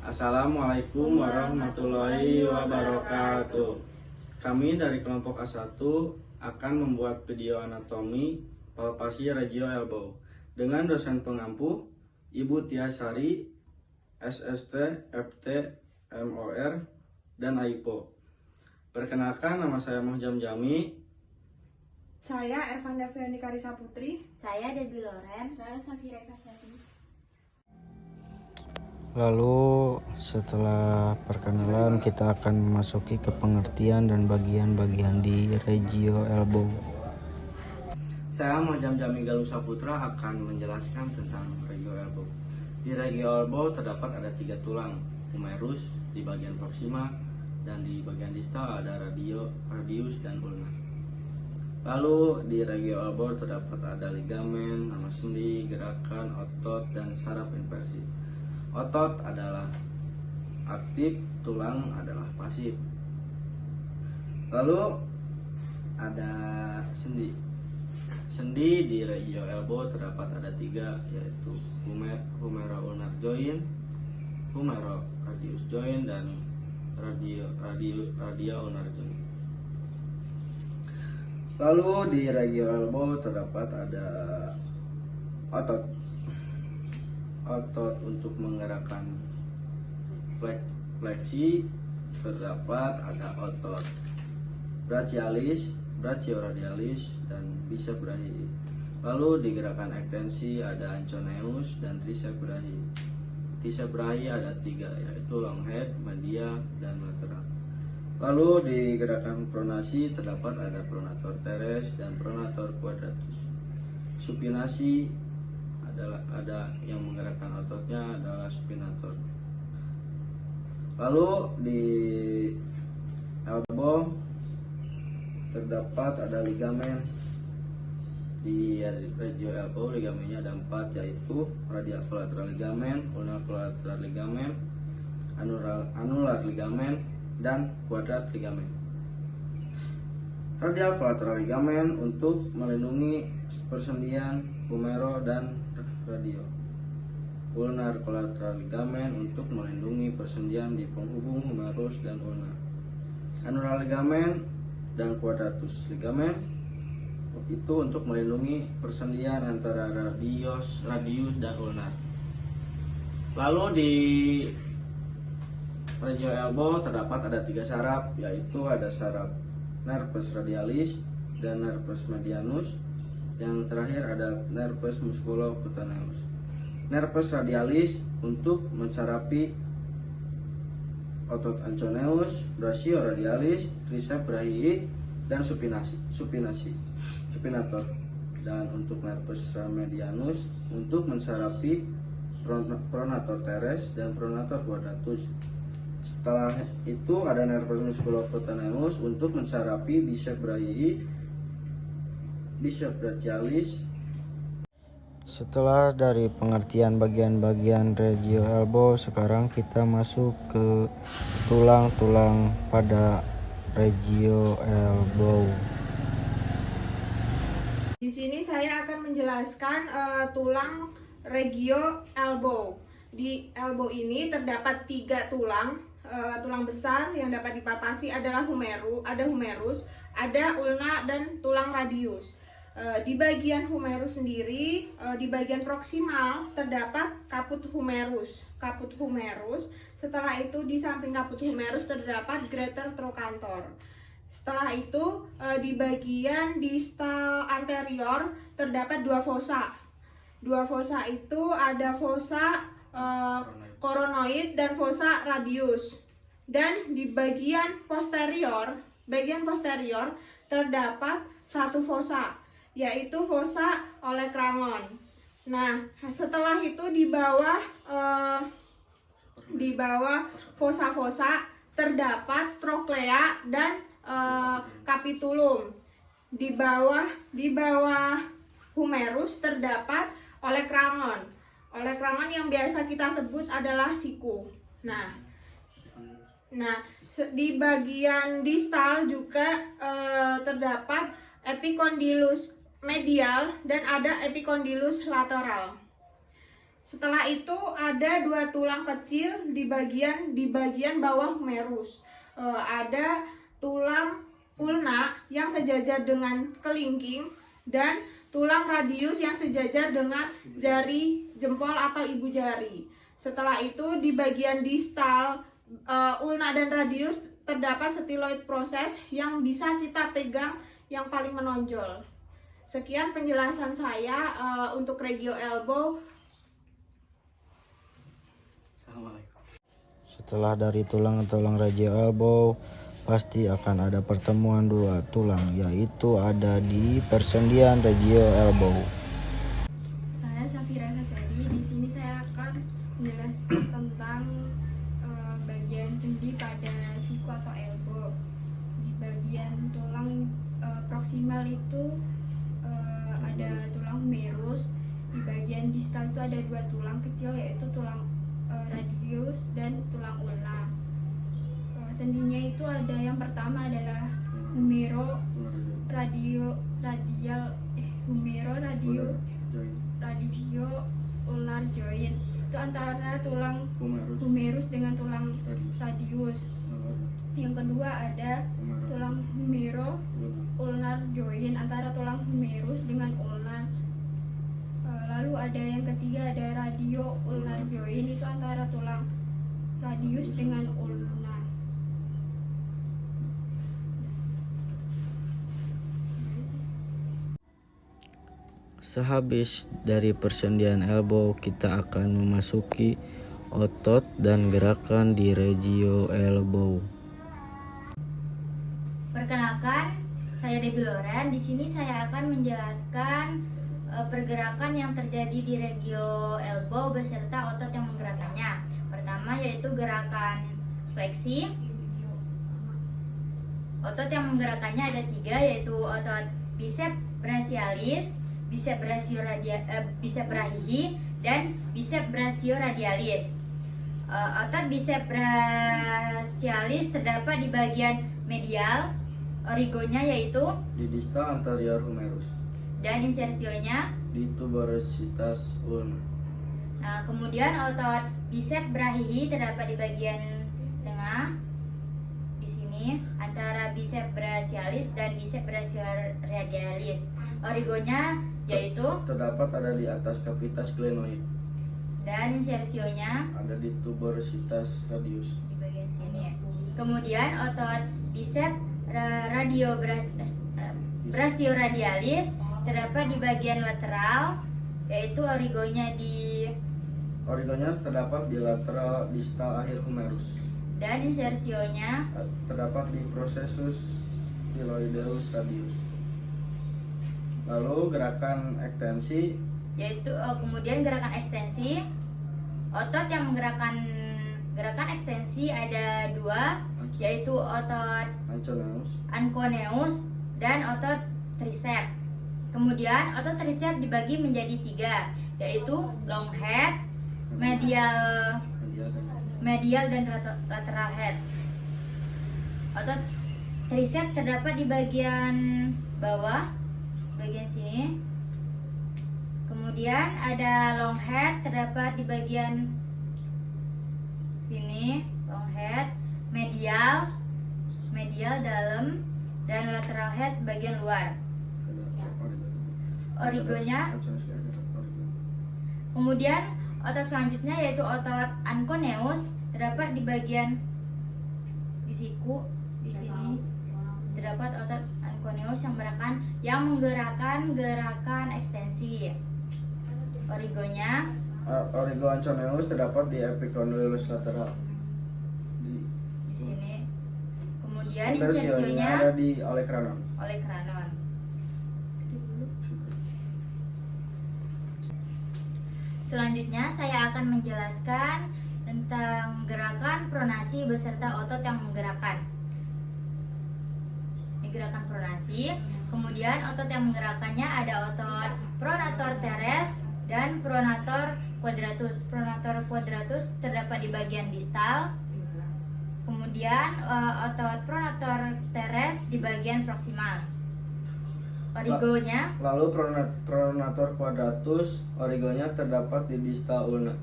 Assalamualaikum warahmatullahi wabarakatuh. Kami dari kelompok A1 akan membuat video anatomi palpasi regio elbow dengan dosen pengampu Ibu Tiasari, SST, FT, MOR, dan AIPO. Perkenalkan, nama saya Muhjam Jami. Saya Evanda Fiani Karisa Putri. Saya Debbie Loren. Saya Safira Kasari. Lalu setelah perkenalan kita akan memasuki ke pengertian dan bagian-bagian di regio elbow. Saya Muhjam Jami Galusa Putra akan menjelaskan tentang regio elbow. Di regio elbow terdapat ada 3 tulang, humerus di bagian proksima dan di bagian distal ada radius dan ulna. Lalu di regio elbow terdapat ada ligamen, nama sendi, gerakan, otot, dan saraf inversi. Otot adalah aktif, tulang adalah pasif. Lalu ada sendi. Sendi di regio elbow terdapat ada 3, yaitu humero-ulnar joint, humero-radius joint, dan radio-ulnar joint. Lalu di regio elbow terdapat ada otot. Otot untuk menggerakkan fleksi terdapat ada otot brachialis, brachioradialis, dan biceps brachii. Lalu di gerakan ekstensi ada anconeus dan triceps brachii. Triceps brachii ada 3, yaitu long head, media, dan lateral. Lalu di gerakan pronasi terdapat ada pronator teres dan pronator quadratus. Supinasi ada yang menggerakkan ototnya adalah supinator. Lalu di elbow terdapat ada ligamen. Di regio elbow ligamennya ada 4, yaitu radial collateral ligamen, ulnar collateral ligamen, annular ligamen, dan quadrat ligamen. Radial collateral ligamen untuk melindungi persendian humero dan radio. Ulnar collateral ligamen untuk melindungi persendian di penghubung humerus dan ulna. Annular ligamen dan quadratus ligamen itu untuk melindungi persendian antara radius dan ulnar. Lalu di regio elbow terdapat ada 3 saraf, yaitu ada saraf nervus radialis dan nervus medianus. Yang terakhir ada nervus musculocutaneus. Nervus radialis untuk mensarapi otot anconeus, brachioradialis, triceps brachii, dan supinator. Dan untuk nervus medianus untuk mensarapi pronator teres dan pronator quadratus. Setelah itu ada nervus musculocutaneus untuk mensarapi biceps brachii, biceps brachialis. Setelah dari pengertian bagian-bagian regio elbow, sekarang kita masuk ke tulang-tulang pada regio elbow. Di sini saya akan menjelaskan tulang regio elbow. Di elbow ini terdapat 3 tulang. Tulang besar yang dapat dipalpasi adalah humerus, ada ulna, dan tulang radius. Di bagian humerus sendiri, di bagian proksimal terdapat kaput humerus. Setelah itu di samping kaput humerus terdapat greater trochanter. Setelah itu di bagian distal anterior terdapat 2 fossa. 2 fossa itu ada fossa coronoid dan fossa radius. Dan di bagian posterior terdapat 1 fossa, yaitu fossa olecranon. Nah, setelah itu di bawah fossa-fossa terdapat trochlea dan capitulum. Di bawah humerus terdapat olecranon. Olecranon yang biasa kita sebut adalah siku. Nah, di bagian distal juga terdapat epicondylus medial dan ada epicondylus lateral. Setelah itu ada 2 tulang kecil di bagian bawah humerus. Ada tulang ulna yang sejajar dengan kelingking dan tulang radius yang sejajar dengan jari jempol atau ibu jari. Setelah itu di bagian distal ulna dan radius terdapat styloid proses yang bisa kita pegang yang paling menonjol. Sekian penjelasan saya untuk regio elbow. Assalamualaikum. Setelah dari tulang regio elbow, pasti akan ada pertemuan 2 tulang, yaitu ada di persendian regio elbow. Saya Safira Kasari. Di sini saya akan menjelaskan tentang bagian sendi pada siku atau elbow. Di bagian tulang proksimal itu ada tulang humerus. Di bagian distal itu ada 2 tulang kecil, yaitu tulang radius dan tulang ulna. Sendinya itu ada yang pertama adalah humero radio ulnar joint. Itu antara tulang humerus dengan tulang radius. Yang kedua ada tulang humero ulnar joint antara tulang humerus dengan ulnar. Lalu ada yang ketiga ada radio ulnar joint, itu antara tulang radius dengan ulnar. Sehabis dari persendian elbow, kita akan memasuki otot dan gerakan di regio elbow. Perkenalkan, saya Debbie Loren. Di sini saya akan menjelaskan pergerakan yang terjadi di regio elbow beserta otot yang menggerakkannya. Pertama yaitu gerakan fleksi. Otot yang menggerakkannya ada 3, yaitu otot bicep brachialis, bicep brachialis, dan bicep brachioradialis. Otot bicep brachialis terdapat di bagian medial, origonya yaitu Di distal anterior humerus. dan insersionya. Di tuberositas ulna. Nah, kemudian otot bicep brachialis terdapat di bagian tengah di sini antara bicep brachialis dan bicep brachioradialis. Origonya yaitu Terdapat ada di atas capitas glenoid. dan insersionya Ada di tuberositas radius. di bagian sini. Kemudian otot bicep brachioradialis terdapat di bagian lateral, yaitu origonya terdapat di lateral distal akhir humerus. dan insersionya Terdapat di processus styloideus radius. Lalu gerakan ekstensi yaitu kemudian gerakan ekstensi. Otot yang menggerakkan gerakan ekstensi ada 2, yaitu otot anconeus dan otot tricep. Kemudian otot tricep dibagi menjadi 3, yaitu long head, medial dan lateral head. Otot tricep terdapat di bagian bawah, bagian sini. Kemudian ada long head terdapat di bagian sini, long head, medial dalam, dan lateral head bagian luar. Origonya. Kemudian otot selanjutnya yaitu otot anconeus terdapat di bagian di siku di sini. Terdapat otot anconeus yang menggerakkan gerakan ekstensi. Origonya. Origo anconeus terdapat di epicondylus lateral. Di sini. Kemudian Insersionya insersionya ada di olecranon. olecranon. Selanjutnya saya akan menjelaskan tentang gerakan pronasi beserta otot yang menggerakkan. Ini gerakan pronasi. Kemudian otot yang menggerakkannya ada otot pronator teres dan pronator quadratus. Pronator quadratus terdapat di bagian distal. Kemudian otot pronator teres di bagian proksimal. Origonya Lalu pronator quadratus, origonya terdapat di distal ulna.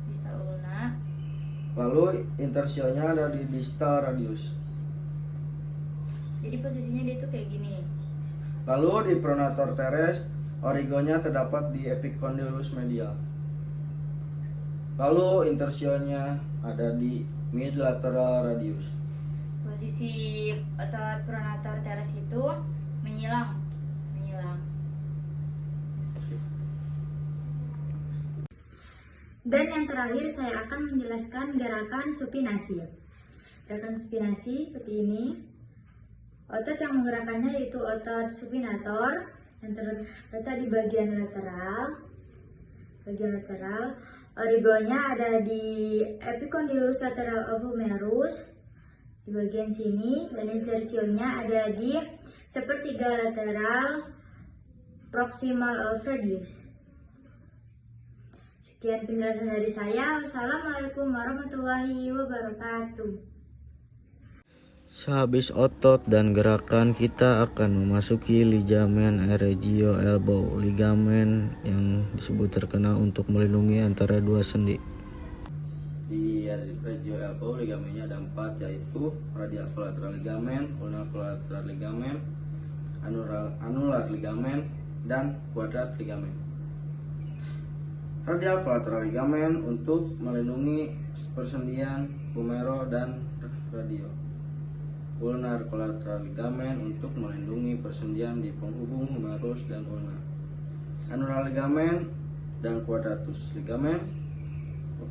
distal ulna. Lalu intersionya ada di distal radius. Jadi posisinya dia tuh kayak gini. Lalu di pronator teres, origonya terdapat di epicondylus medial. Lalu intersionya ada di mid lateral radius. Posisi otot pronator teres itu menyilang. Dan yang terakhir saya akan menjelaskan gerakan supinasi. Gerakan supinasi seperti ini. Otot yang menggerakkannya yaitu otot supinator yang terletak di bagian lateral. Origonya ada di epicondylus lateral of humerus di bagian sini, dan insersionya ada di sepertiga lateral proximal of radius. Sekian penjelasan dari saya. Wassalamualaikum warahmatullahi wabarakatuh. Sehabis otot dan gerakan, kita akan memasuki ligamen regio elbow, ligamen yang disebut terkenal untuk melindungi antara dua sendi. Di regio elbow ligamennya ada 4, yaitu radial collateral ligamen, ulnar collateral ligamen, anular ligamen, dan quadrat ligamen. Radial collateral ligamen untuk melindungi persendian humero dan radio. Ulnar collateral ligamen untuk melindungi persendian di penghubung humerus dan ulna. Anular ligamen dan quadratus ligamen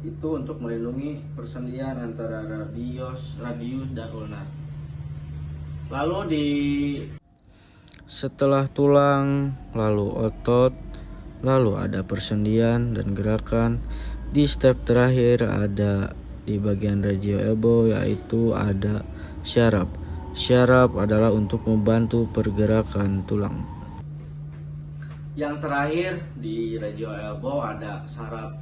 itu untuk melindungi persendian antara radius dan ulnar. Lalu setelah tulang, lalu otot, lalu ada persendian dan gerakan. Di step terakhir ada di bagian regio elbow, yaitu ada syaraf. Syaraf adalah untuk membantu pergerakan tulang. Yang terakhir di regio elbow ada saraf.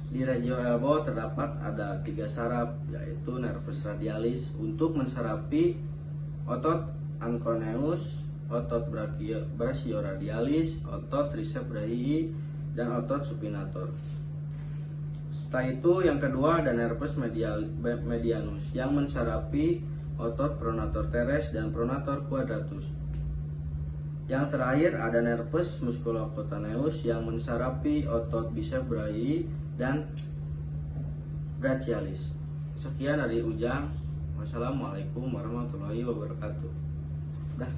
Di regio elbow terdapat ada 3 saraf, yaitu nervus radialis untuk mensarapi otot anconeus, otot brachioradialis, otot triceps brachii, dan otot supinator. Setelah itu yang kedua ada nervus medianus yang mensarapi otot pronator teres dan pronator quadratus. Yang terakhir ada nervus musculocutaneus yang mensarapi otot biceps brachii dan brachialis. Sekian dari Ujang. Wassalamualaikum warahmatullahi wabarakatuh. Dah.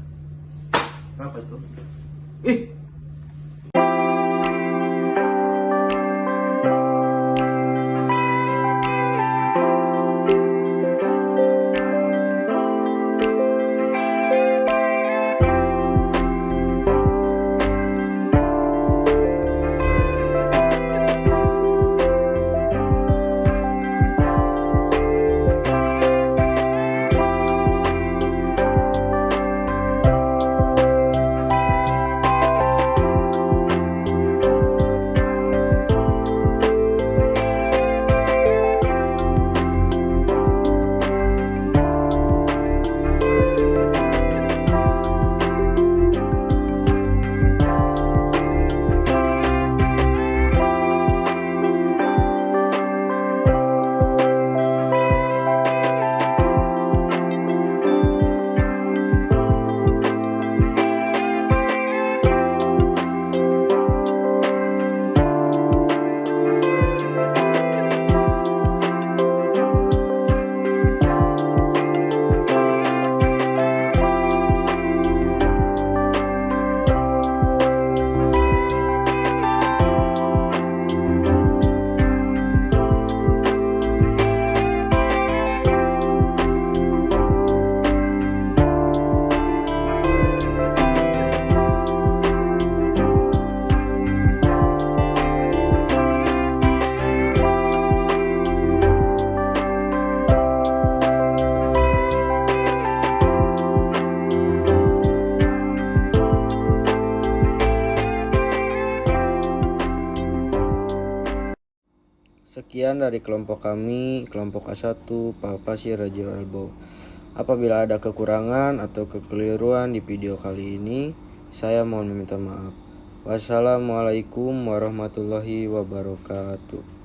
Apa tuh? Sekian dari kelompok kami, kelompok A1, palpasi regio elbow. Apabila ada kekurangan atau kekeliruan di video kali ini, saya mohon meminta maaf. Wassalamualaikum warahmatullahi wabarakatuh.